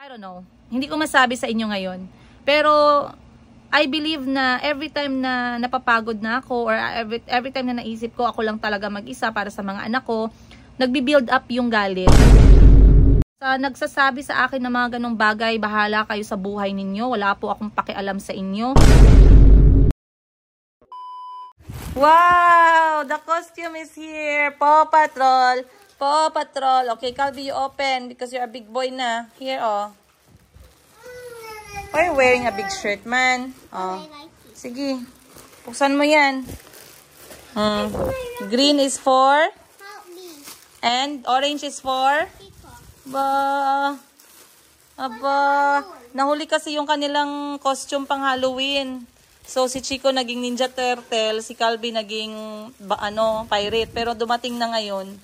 I don't know. Hindi ko masabi sa inyo ngayon. Pero I believe na every time na napapagod na ako or every time na naisip ko ako lang talaga mag-isa para sa mga anak ko, nagbi-build up yung galit. Nagsasabi sa akin ng mga ganong bagay, bahala kayo sa buhay ninyo. Wala po akong pakialam sa inyo. Wow! The costume is here. Paw Patrol. Paw Patrol. Okay, Calvi, you open because you're a big boy na. Here, oh. Why are you wearing a big shirt, man? Oh. Sige. Buksan mo yan. Green is for? And orange is for? Ba. Aba. Nahuli kasi yung kanilang costume pang Halloween. So, si Chico naging Ninja Turtle, si Calvi naging, pirate. Pero dumating na ngayon.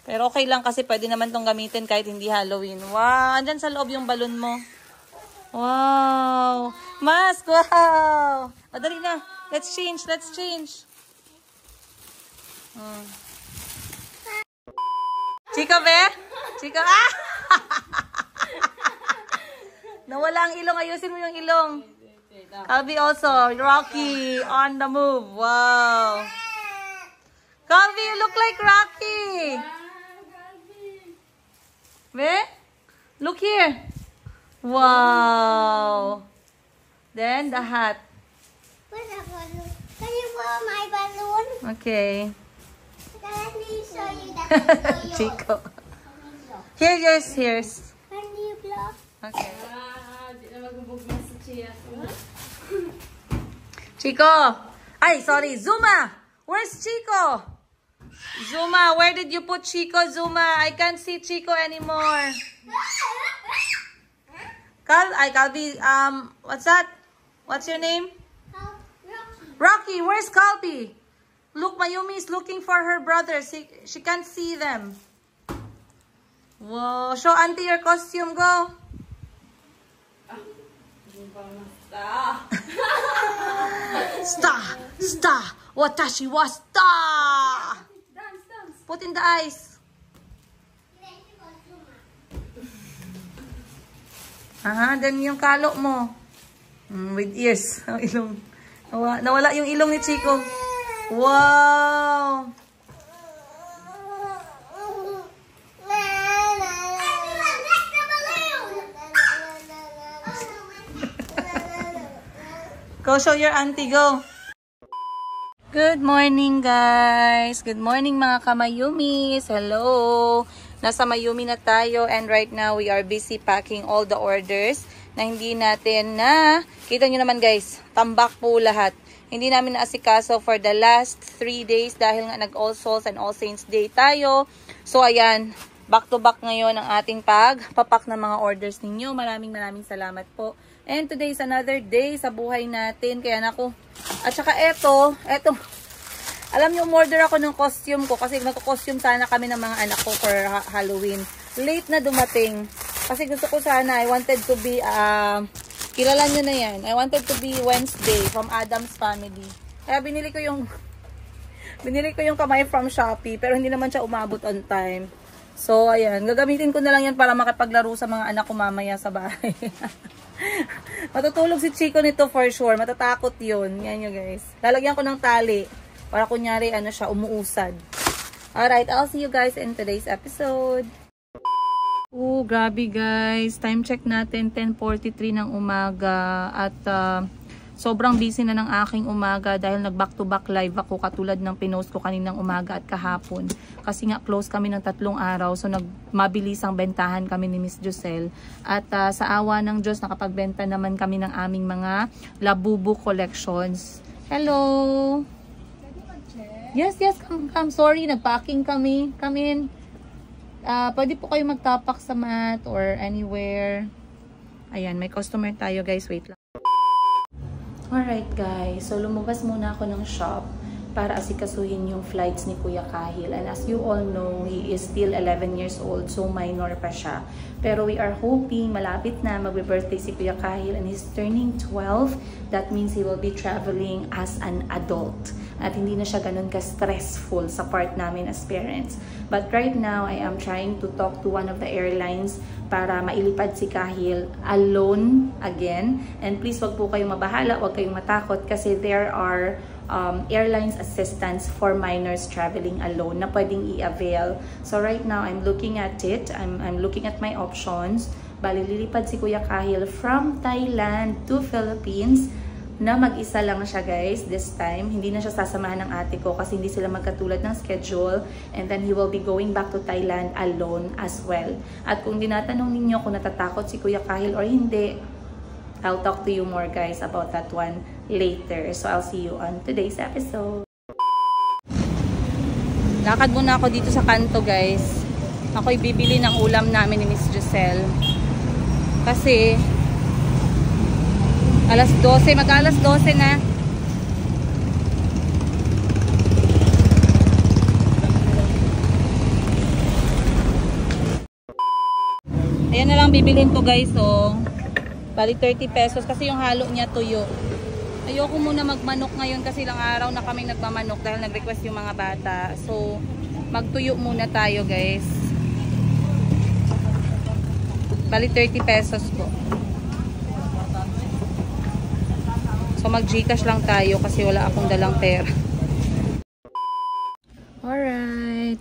Pero okay lang kasi pwede naman tong gamitin kahit hindi Halloween. Wow! Andyan sa loob yung balon mo. Wow! Mask! Wow! O, dali na. Let's change. Let's change. Chico, be? Chico, ah! Nawala ang ilong. Ayusin mo yung ilong. Calvi also. Rocky on the move. Wow. Calvi, you look like Rocky. Be? Look here. Wow. Then the hat. Where's the balloon? Can you blow my balloon? Okay. Let me show you that. Chico. Here's. Can you blow? Okay. Chico. Ay, sorry. Zuma. Where's Chico? Zuma, where did you put Chico, Zuma? I can't see Chico anymore. Calvi, what's that? What's your name? Rocky, where's Calvi? Look, Mayumi is looking for her brothers. She can't see them. Whoa, show auntie your costume, go. Star, watashi wa star. Put in the eyes. Then yung kalo mo. With ears. Ilong. Nawala yung ilong ni Chico. Wow! Go show your auntie, go. Good morning, guys. Good morning, mga kamayumis. Hello. Nasa Mayumi na tayo and right now we are busy packing all the orders na hindi natin kita nyo naman, guys, tambak po lahat. Hindi namin naasikaso for the last 3 days dahil nga nag-All Souls and All Saints Day tayo. So, ayan, back to back ngayon ang ating pagpapak ng mga orders ninyo. Maraming salamat po. And today is another day sa buhay natin. Kaya naku. At saka eto. Alam niyo, umorder ako ng costume ko kasi magko-costume sana kami ng mga anak ko for Halloween. Late na dumating. Kasi gusto ko sana, I wanted to be, kilala nyo na yan. I wanted to be Wednesday from Adam's Family. Kaya binili ko yung kamay from Shopee. Pero hindi naman siya umabot on time. So, ayan. Gagamitin ko na lang yan para makipaglaro sa mga anak ko mamaya sa bahay. Matutulog si Chico nito for sure. Matatakot yun. Yan yun, guys. Lalagyan ko ng tali. Para kunyari, siya, umuusad. Alright, I'll see you guys in today's episode. Oh, grabe guys. Time check natin, 10:43 ng umaga. At sobrang busy na ng aking umaga dahil nag back to back live ako katulad ng pinost ko kaninang umaga at kahapon. Kasi nga close kami ng 3 araw. So mabilisang bentahan kami ni Miss Josel. At sa awa ng Diyos, nakapagbenta naman kami ng aming mga Labubu collections. Hello! Yes, come. Sorry, nagpacking kami. Come in. Pwede po kayo magtapak sa mat or anywhere. Ayan, may customer tayo guys. Wait lang. Alright guys, so lumabas muna ako ng shop para asikasuhin yung flights ni Kuya Kahil. And as you all know, he is still 11 years old, so minor pa siya. Pero we are hoping malapit na magbe-birthday si Kuya Kahil and he's turning 12. That means he will be traveling as an adult. At hindi na siya ganun ka-stressful sa part namin as parents. But right now, I am trying to talk to one of the airlines para mailipad si Kahil alone again. And please wag po kayong mabahala, wag kayong matakot kasi there are airlines assistance for minors traveling alone na pwedeng i-avail. So right now, I'm looking at it. I'm looking at my options. Bali, lilipad si Kuya Kahil from Thailand to Philippines na mag-isa lang siya guys this time. Hindi na siya sasamahan ng ate ko kasi hindi sila magkatulad ng schedule. And then he will be going back to Thailand alone as well. At kung dinatanong ninyo kung natatakot si Kuya Kahil or hindi, I'll talk to you more guys about that one later. So I'll see you on today's episode. Lakad muna ako dito sa kanto guys. Ako'y bibili ng ulam namin ni Miss Giselle. Kasi alas 12, mag-alas 12 na. Ayan na lang bibilhin ko guys, oh. Bali 30 pesos kasi yung halo niya tuyo. Ayoko muna magmanok ngayon kasi ilang araw na kaming nagmamanok dahil nag-request yung mga bata. So, magtuyo muna tayo guys. Bali 30 pesos po. So mag-Gcash lang tayo kasi wala akong dalang pera. Alright.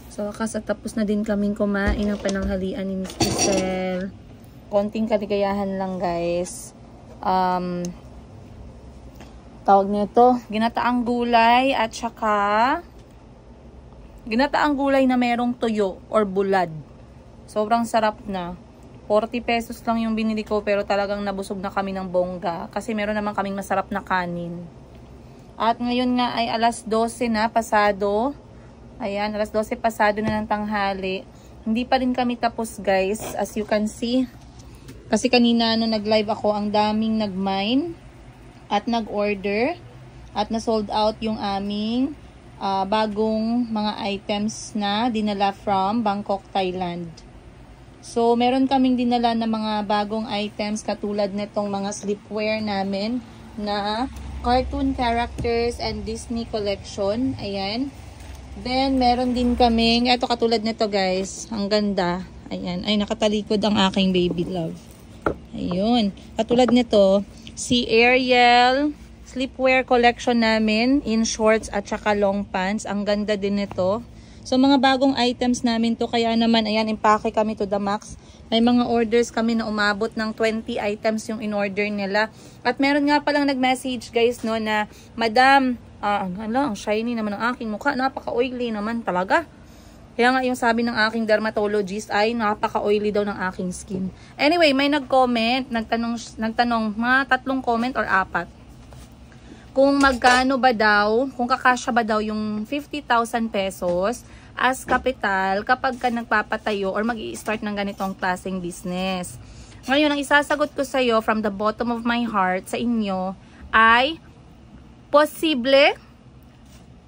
So tapos na din kaming kumain ng pananghalian ni Miss Giselle. Konting kaligayahan lang guys. Tawag nito, ginataang gulay at saka ginataang gulay na merong tuyo or bulad. Sobrang sarap na. 40 pesos lang yung binili ko pero talagang nabusog na kami ng bongga kasi meron naman kaming masarap na kanin. At ngayon nga ay alas 12 na pasado. Ayan, alas 12 pasado na ng tanghali. Hindi pa rin kami tapos guys, as you can see. Kasi kanina nag-live ako, ang daming nag-mine at nag-order at na-sold out yung aming bagong mga items na dinala from Bangkok, Thailand. So, meron kaming dinala na mga bagong items katulad nitong mga sleepwear namin na cartoon characters and Disney collection. Ayan. Then, meron din kaming, eto katulad nito guys. Ang ganda. Ayan. Ay, nakatalikod ang aking baby love. Ayun. Katulad nito, si Ariel sleepwear collection namin in shorts at saka long pants. Ang ganda din nito. So, mga bagong items namin to. Kaya naman, ayan, impake kami to the max. May mga orders kami na umabot ng 20 items yung in-order nila. At meron nga palang nag-message, guys, no, na, Madam, ang shiny naman ng aking mukha. Napaka-oily naman talaga. Kaya nga yung sabi ng aking dermatologist ay napaka-oily daw ng aking skin. Anyway, may nag-comment, nagtanong mga 3 comment or 4. Kung magkano ba daw, kung kakasya ba daw yung 50,000 pesos as capital kapag ka nagpapatayo or mag-i-start ng ganitong klaseng business. Ngayon, ang isasagot ko sa iyo from the bottom of my heart sa inyo ay posible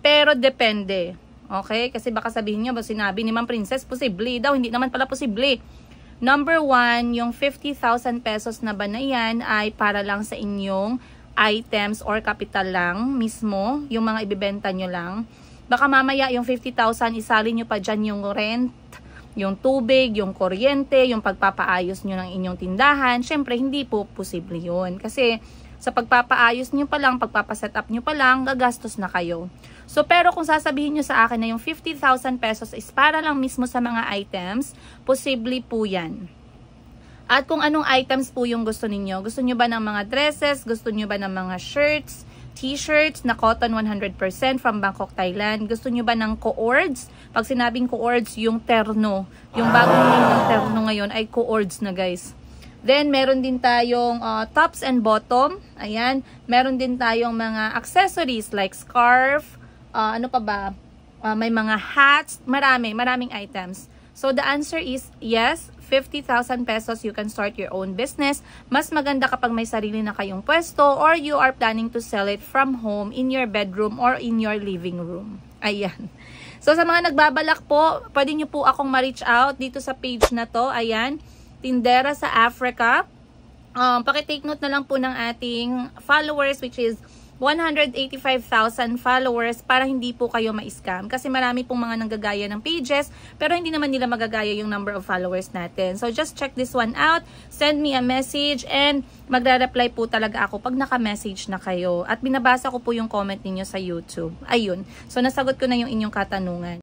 pero depende. Okay? Kasi baka sabihin nyo, ba sinabi ni Ma'am Princess, posible daw. Hindi naman pala posible. Number 1, yung 50,000 pesos na ba na yan ay para lang sa inyong items or capital lang mismo, yung mga ibibenta nyo lang. Baka mamaya yung 50,000 isalin nyo pa dyan yung rent, yung tubig, yung kuryente, yung pagpapaayos nyo ng inyong tindahan. Syempre, hindi po posible yun. Kasi sa pagpapaayos nyo pa lang, pagpapaset up nyo pa lang, gagastos na kayo. So, pero kung sasabihin nyo sa akin na yung 50,000 pesos is para lang mismo sa mga items, posible po yan. At kung anong items po yung gusto ninyo. Gusto nyo ba ng mga dresses? Gusto nyo ba ng mga shirts, t-shirts na cotton 100% from Bangkok, Thailand? Gusto nyo ba ng co-ords? Pag sinabing co-ords, yung terno. Yung bagong name ng terno ngayon ay co-ords na guys. Then, meron din tayong tops and bottom. Ayan. Meron din tayong mga accessories like scarf. Ano pa ba? May mga hats. Maraming items. So, the answer is yes. 50,000 pesos, you can start your own business. Mas maganda kapag may sarili na kayong pwesto or you are planning to sell it from home, in your bedroom, or in your living room. Ayan. So, sa mga nagbabalak po, pwede nyo po akong ma-reach out dito sa page na to. Ayan. Tindera sa Africa. Paki-take note na lang po ng ating followers, which is 185,000 followers para hindi po kayo ma-scam. Kasi marami pong mga nanggagaya ng pages, pero hindi naman nila magagaya yung number of followers natin. So just check this one out, send me a message, and magre-reply po talaga ako pag naka-message na kayo. At binabasa ko po yung comment ninyo sa YouTube. Ayun. So nasagot ko na yung inyong katanungan.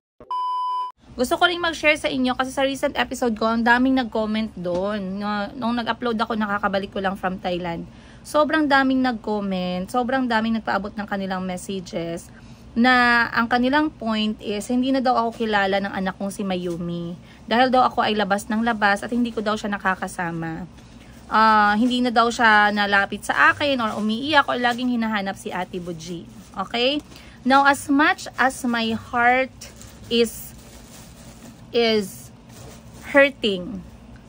Gusto ko rin mag-share sa inyo kasi sa recent episode ko, ang daming nag-comment doon. Nung nag-upload ako, nakakabalik ko lang from Thailand. Sobrang daming nag-comment, sobrang daming nagpaabot ng kanilang messages na ang kanilang point is, hindi na daw ako kilala ng anak kong si Mayumi. Dahil daw ako ay labas ng labas at hindi ko daw siya nakakasama. Hindi na daw siya nalapit sa akin or umiiyak or laging hinahanap si Ate Buji. Okay? Now, as much as my heart is hurting.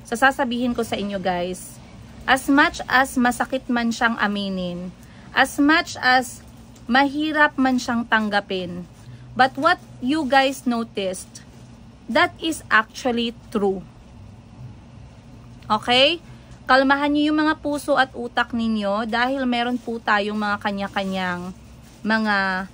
So, sasabihin ko sa inyo guys, as much as masakit man siyang aminin, as much as mahirap man siyang tanggapin, but what you guys noticed, that is actually true. Okay? Kalmahan niyo yung mga puso at utak ninyo dahil meron po tayong mga kanya-kanyang mga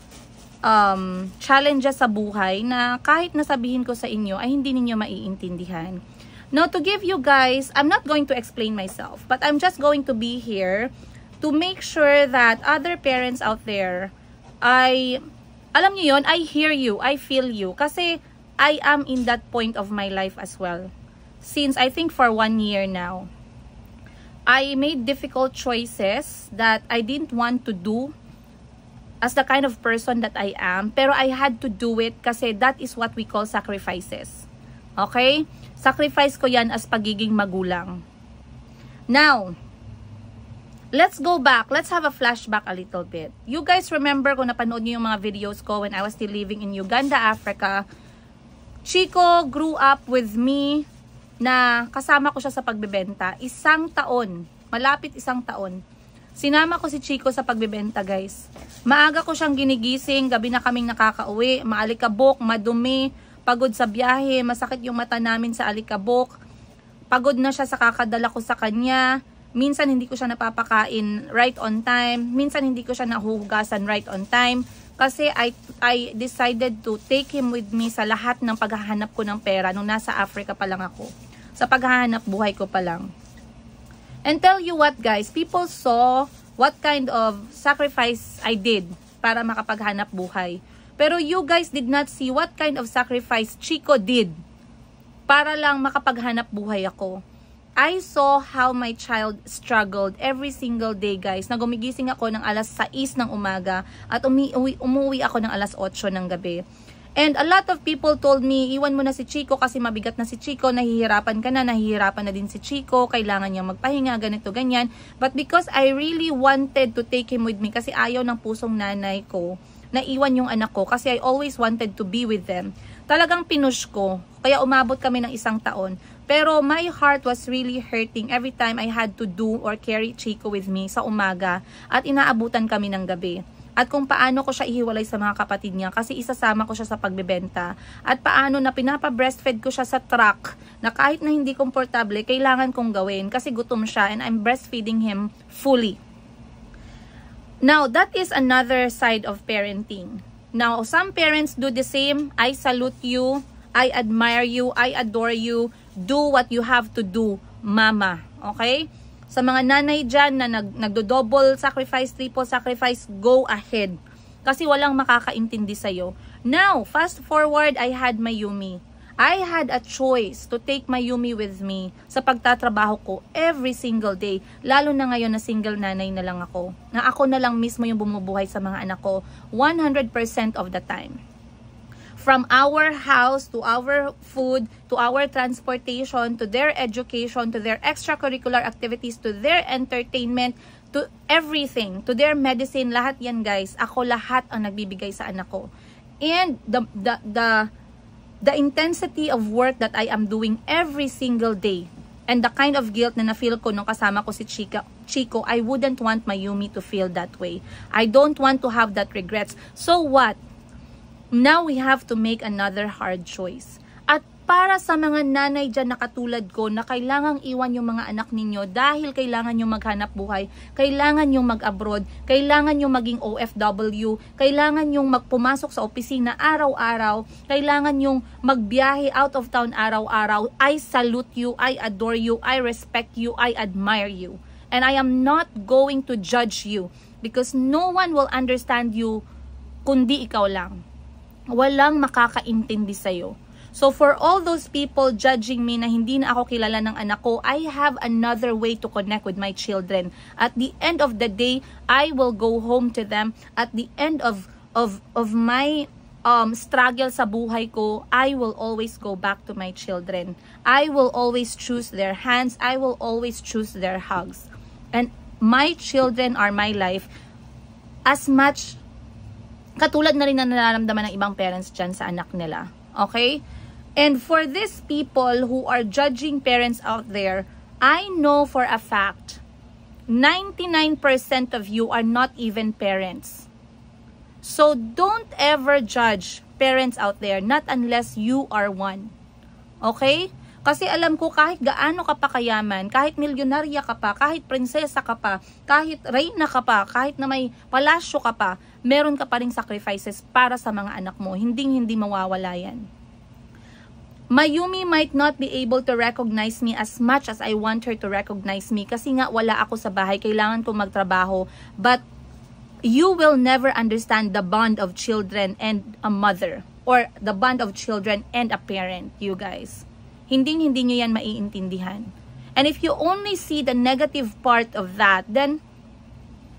challenges sa buhay na kahit nasabihin ko sa inyo ay hindi ninyo maiintindihan. Now, to give you guys, I'm not going to explain myself, but I'm just going to be here to make sure that other parents out there, alam niyo yun, I hear you, I feel you, kasi I am in that point of my life as well. Since I think for 1 year now, I made difficult choices that I didn't want to do as the kind of person that I am, pero I had to do it kasi that is what we call sacrifices. Okay? Sacrifice ko yan as pagiging magulang. Now, let's go back. Let's have a flashback a little bit. You guys remember kung napanood niyo yung mga videos ko when I was still living in Uganda, Africa. Chico grew up with me na kasama ko siya sa pagbebenta. 1 taon. Malapit 1 taon. Sinama ko si Chico sa pagbebenta, guys. Maaga ko siyang ginigising, gabi na kaming nakakauwi, maalikabok, madumi, pagod sa biyahe, masakit yung mata namin sa alikabok. Pagod na siya sa kakadala ko sa kanya. Minsan hindi ko siya napapakain right on time. Minsan hindi ko siya nahuhugasan right on time. Kasi I decided to take him with me sa lahat ng paghahanap ko ng pera nung nasa Africa pa lang ako. Sa paghahanap buhay ko pa lang. And tell you what guys, people saw what kind of sacrifice I did para makapaghanap buhay. Pero you guys did not see what kind of sacrifice Chico did para lang makapaghanap buhay ako. I saw how my child struggled every single day guys. Nagumigising ako ng alas 6 ng umaga at umuwi ako ng alas 8 ng gabi. And a lot of people told me, iwan mo na si Chico kasi mabigat na si Chico, nahihirapan ka na, nahihirapan na din si Chico, kailangan niyang magpahinga, ganito, ganyan. But because I really wanted to take him with me, kasi ayaw ng pusong nanay ko, na iwan yung anak ko, kasi I always wanted to be with them. Talagang pinush ko, kaya umabot kami ng 1 taon. Pero my heart was really hurting every time I had to do or carry Chico with me sa umaga at inaabutan kami ng gabi. At kung paano ko siya ihiwalay sa mga kapatid niya kasi isasama ko siya sa pagbebenta. At paano na pinapa-breastfeed ko siya sa truck na kahit na hindi komportable, kailangan kong gawin kasi gutom siya and I'm breastfeeding him fully. Now, that is another side of parenting. Now, some parents do the same. I salute you. I admire you. I adore you. Do what you have to do, mama. Okay? Sa mga nanay dyan na nagdo-double sacrifice, triple sacrifice, go ahead. Kasi walang makakaintindi sa'yo. Now, fast forward, I had Mayumi. I had a choice to take Mayumi with me sa pagtatrabaho ko every single day. Lalo na ngayon na single nanay na lang ako. Na ako na lang mismo yung bumubuhay sa mga anak ko 100% of the time. From our house, to our food, to our transportation, to their education, to their extracurricular activities, to their entertainment, to everything, to their medicine, lahat yan guys. Ako lahat ang nagbibigay sa anak ko. And the intensity of work that I am doing every single day, and the kind of guilt na na-feel ko nung kasama ko si Chico, I wouldn't want Mayumi to feel that way. I don't want to have that regrets. So what? Now we have to make another hard choice. At para sa mga nanay dyan na katulad ko na kailangang iwan yung mga anak ninyo dahil kailangan nyo maghanap buhay, kailangan nyo mag-abroad, kailangan nyo maging OFW, kailangan nyo magpumasok sa opisina araw-araw, kailangan nyo magbiyahe out of town araw-araw, I salute you, I adore you, I respect you, I admire you. And I am not going to judge you because no one will understand you kundi ikaw lang. Walang makakaintindi sa'yo. So for all those people judging me na hindi na ako kilala ng anak ko, I have another way to connect with my children. At the end of the day, I will go home to them. At the end of my struggle sa buhay ko, I will always go back to my children. I will always choose their hands. I will always choose their hugs. And my children are my life as much katulad na rin na nararamdaman ng ibang parents dyan sa anak nila. Okay? And for these people who are judging parents out there, I know for a fact, 99% of you are not even parents. So don't ever judge parents out there, not unless you are one. Okay? Kasi alam ko kahit gaano ka pa kayaman, kahit milyonarya ka pa, kahit prinsesa ka pa, kahit reyna ka pa, kahit na may palasyo ka pa, meron ka pa ring sacrifices para sa mga anak mo. Hindi mawawala yan. Mayumi might not be able to recognize me as much as I want her to recognize me kasi nga wala ako sa bahay, kailangan ko magtrabaho. But you will never understand the bond of children and a mother or the bond of children and a parent, you guys. Hindi nyo yan maiintindihan. And if you only see the negative part of that, then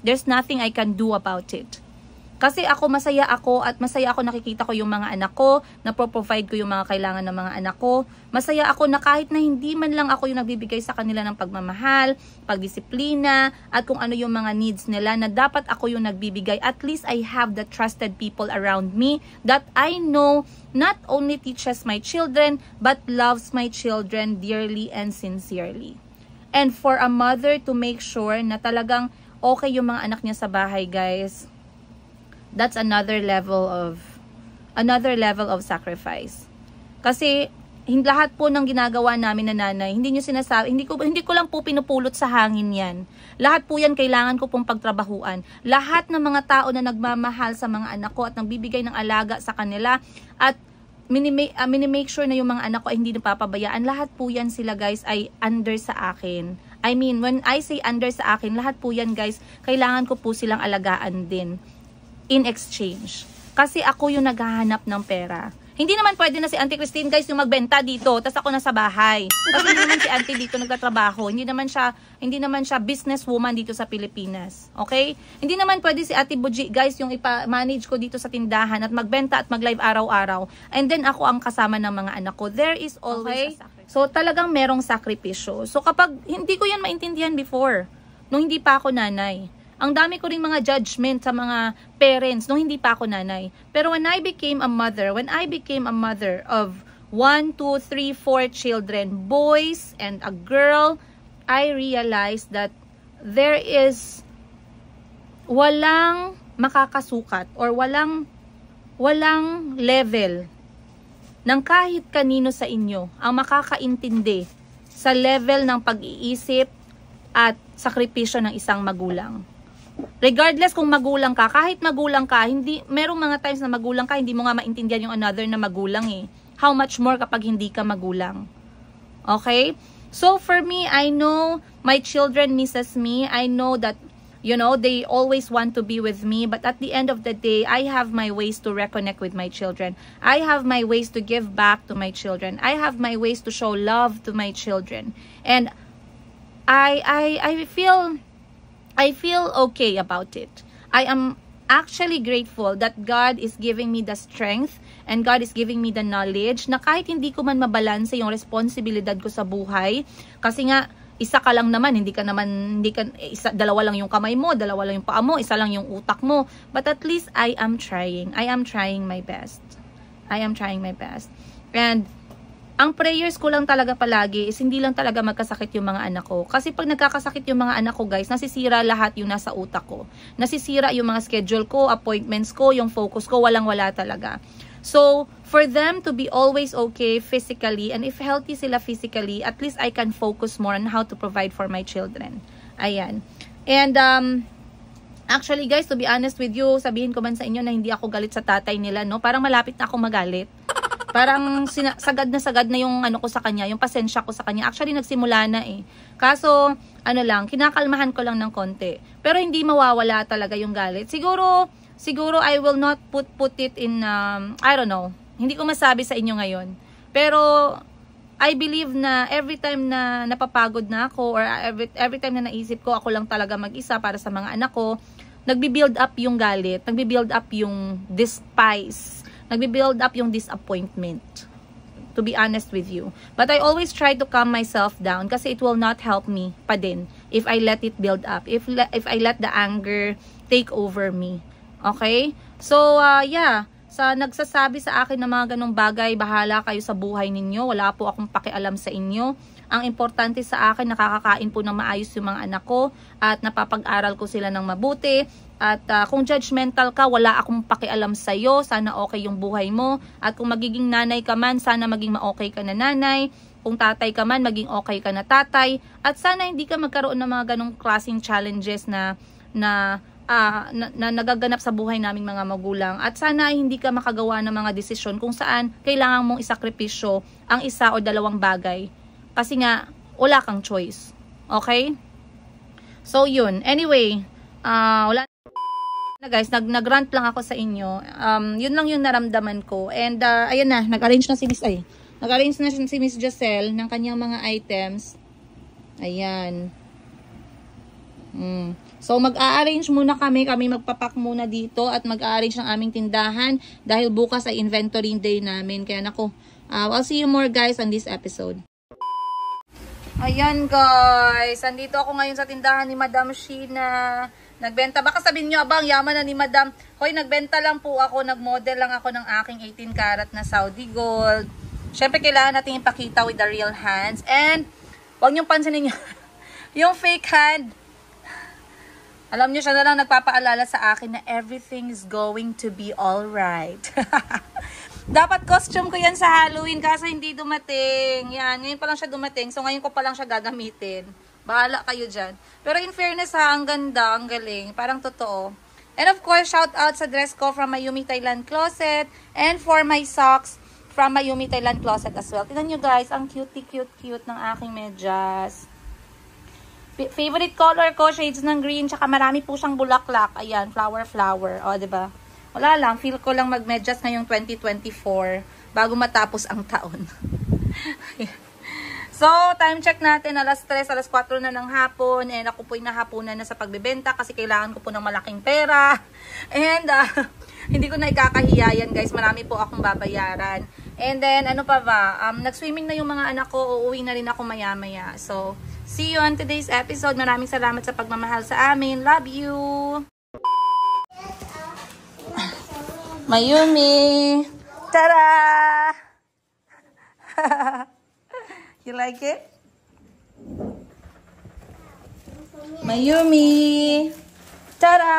there's nothing I can do about it. Kasi masaya ako at masaya ako nakikita ko yung mga anak ko, na-provide ko yung mga kailangan ng mga anak ko. Masaya ako na kahit na hindi man lang ako yung nagbibigay sa kanila ng pagmamahal, pagdisiplina, at kung ano yung mga needs nila na dapat ako yung nagbibigay. At least I have the trusted people around me that I know not only teaches my children, but loves my children dearly and sincerely. And for a mother to make sure na talagang okay yung mga anak niya sa bahay, guys, that's another level of sacrifice. Kasi lahat po ng ginagawa namin na nanay, hindi ko lang po pinupulot sa hangin yan. Lahat po yan kailangan ko pong pagtrabahuan. Lahat ng mga tao na nagmamahal sa mga anak ko at nagbibigay ng alaga sa kanila at minimake sure na yung mga anak ko ay hindi napapabayaan, lahat po yan sila, guys, ay under sa akin. I mean, when I say under sa akin, lahat po yan, guys, kailangan ko po silang alagaan din in exchange. Kasi ako yung naghahanap ng pera. Hindi naman pwede na si Auntie Christine, guys, yung magbenta dito, tas ako nasa bahay. Kasi hindi naman si Auntie dito nagtatrabaho. Hindi naman siya businesswoman dito sa Pilipinas. Okay? Hindi naman pwede si Ate Buji, guys, yung ipa-manage ko dito sa tindahan at magbenta at mag-live araw-araw. And then ako ang kasama ng mga anak ko. There is always a sacrifice. So talagang merong sakripisyo. So kapag hindi ko yan maintindihan before, nung hindi pa ako nanay, ang dami ko ring mga judgment sa mga parents nung hindi pa ako nanay. Pero when I became a mother of 1, 2, 3, 4 children, boys and a girl, I realized that there is walang makakasukat or walang level ng kahit kanino sa inyo ang makakaintindi sa level ng pag-iisip at sakripisyo ng isang magulang. Regardless kung magulang ka, kahit magulang ka, merong mga times na magulang ka, hindi mo nga maintindihan yung another na magulang eh. How much more kapag hindi ka magulang. Okay? So for me, I know my children misses me. I know that, you know, they always want to be with me. But at the end of the day, I have my ways to reconnect with my children. I have my ways to give back to my children. I have my ways to show love to my children. And I feel okay about it. I am actually grateful that God is giving me the strength and God is giving me the knowledge na kahit hindi ko man mabalanse yung responsibilidad ko sa buhay, kasi nga isa ka lang naman, dalawa lang yung kamay mo, dalawa lang yung paa mo, isa lang yung utak mo, but at least I am trying my best. And ang prayers ko lang talaga palagi is hindi lang talaga magkasakit yung mga anak ko. Kasi pag nagkakasakit yung mga anak ko, guys, nasisira lahat yung nasa utak ko. Nasisira yung mga schedule ko, appointments ko, yung focus ko, walang-wala talaga. So, for them to be always okay physically, and if healthy sila physically, at least I can focus more on how to provide for my children. Ayan. And, actually guys, to be honest with you, sabihin ko man sa inyo na hindi ako galit sa tatay nila, no? Parang malapit na ako magalit. Parang sagad na yung ano ko sa kanya, yung pasensya ko sa kanya. Actually, nagsimula na eh. Kaso, ano lang, kinakalmahan ko lang ng konti. Pero hindi mawawala talaga yung galit. Siguro I will not put it in, I don't know. Hindi ko masabi sa inyo ngayon. Pero, I believe na every time na napapagod na ako, or every time na naisip ko, ako lang talaga mag-isa para sa mga anak ko, nagbi-build up yung galit, nagbi-build up yung despise, nagbi-build up yung disappointment, to be honest with you. But I always try to calm myself down kasi it will not help me pa din if I let it build up, if I let the anger take over me. Okay? So, yeah, sa nagsasabi sa akin ng mga ganong bagay, bahala kayo sa buhay ninyo, wala po akong pakialam sa inyo. Ang importante sa akin, nakakakain po ng maayos yung mga anak ko at napapag-aral ko sila ng mabuti. At kung judgmental ka, wala akong pakialam sa'yo. Sana okay yung buhay mo. At kung magiging nanay ka man, sana maging ma-okay ka na nanay. Kung tatay ka man, maging okay ka na tatay. At sana hindi ka magkaroon ng mga ganong klaseng challenges na nagaganap sa buhay naming mga magulang. At sana ay hindi ka makagawa ng mga desisyon kung saan kailangan mong isakripisyo ang isa o dalawang bagay. Kasi nga, wala kang choice. Okay? So, yun. Anyway, wala na guys, nag-rant lang ako sa inyo. Yun lang yung naramdaman ko. And, ayan na, nag-arrange na si Miss Giselle ng kanyang mga items. Ayan. So, mag-a-arrange muna kami magpapak muna dito at mag-a-arrange ng aming tindahan dahil bukas ay inventory day namin. Kaya nako, I'll see you more guys on this episode. Ayan guys, andito ako ngayon sa tindahan ni Madam Sheena. Nagbenta, baka sabihin nyo, abang, yaman na ni Madam. Hoy, nagbenta lang po ako, nag-model lang ako ng aking 18 karat na Saudi gold. Syempre, kailangan natin ipakita with the real hands. And, huwag niyong pansinin nyo, yung fake hand. Alam nyo, siya na lang nagpapaalala sa akin na everything is going to be alright. Dapat costume ko yan sa Halloween kaso hindi dumating. Yan, ngayon pa lang siya dumating. So, ngayon ko pa lang siya gagamitin. Bahala kayo dyan. Pero in fairness ha, ang ganda, ang galing. Parang totoo. And of course, shout out sa dress ko from Mayumi Thailand Closet. And for my socks from Mayumi Thailand Closet as well. Tignan nyo guys, ang cute ng aking medyas. Favorite color ko, shades ng green. Tsaka marami po siyang bulaklak. Ayan, flower. O, diba? Wala lang, feel ko lang mag-medyas ngayong 2024 bago matapos ang taon. So, time check natin, alas 3, alas 4 na ng hapon, and ako po'y nahapunan na sa pagbebenta kasi kailangan ko po ng malaking pera. And, hindi ko na ikakahiya yan guys, marami po akong babayaran. And then, ano pa ba, nag-swimming na yung mga anak ko, uuwi na rin ako maya-maya. So, see you on today's episode. Maraming salamat sa pagmamahal sa amin. Love you! Mayumi! Tada! You like it? Mayumi! Tada!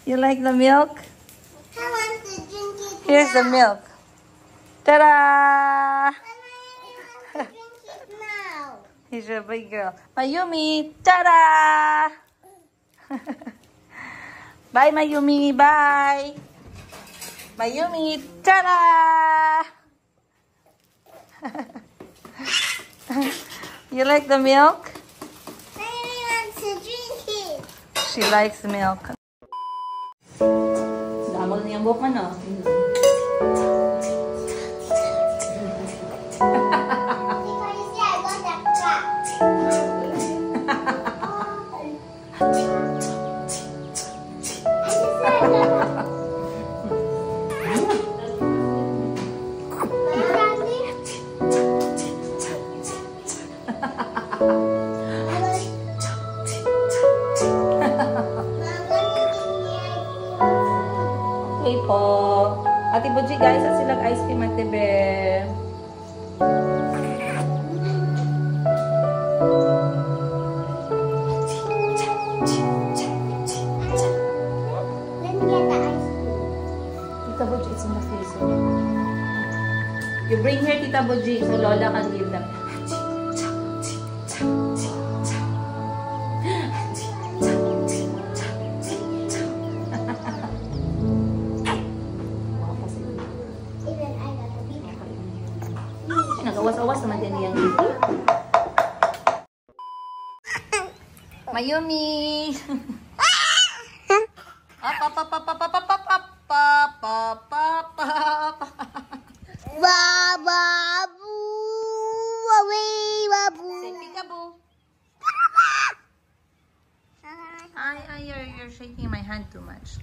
You like the milk? I want to drink it. Here's the milk. Tada! I want to drink it now. Here's your big girl. Mayumi! Tada! Bye, Mayumi! Bye! Mayumi! Tada! You like the milk? Mayumi wants to drink it. She likes milk. Damol na yung buhok mo, no? Because you see, I got that crap. peekaboo, G. So, Lola can give them. Even I got a big Nag-awas-awas naman din yan. Mayumi! Up, up, up, up, up, up, up, up, up, up, up, up. Babu, babu. Say peekaboo. Ay, you're shaking my hand too much.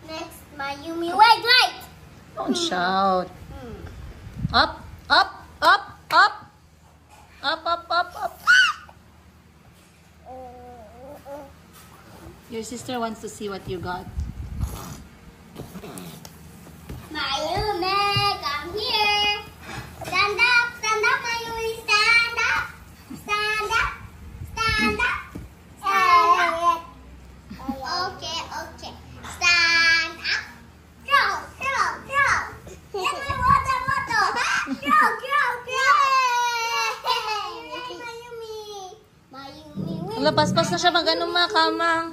Next, Mayumi, wait. Don't shout. Up, up, up, up. Up, up, up, up. Your sister wants to see what you got. Mayumi, come here. Stand up, Mayumi, stand up. Stand up. Okay. Stand up. Throw. Get my water bottle. Throw. Mayumi. Wala, paspas na siya mag-ano makamang.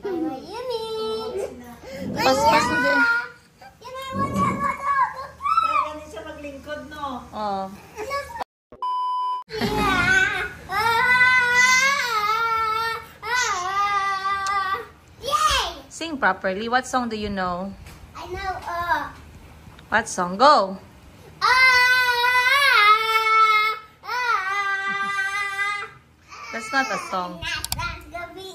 Mayumi. Paspas na din. Get my water bottle. Kaya ganun siya maglingkod, no? Oh. Yay! Sing properly. What song do you know? I know, What song? Go. ah, That's not a song. Gabi,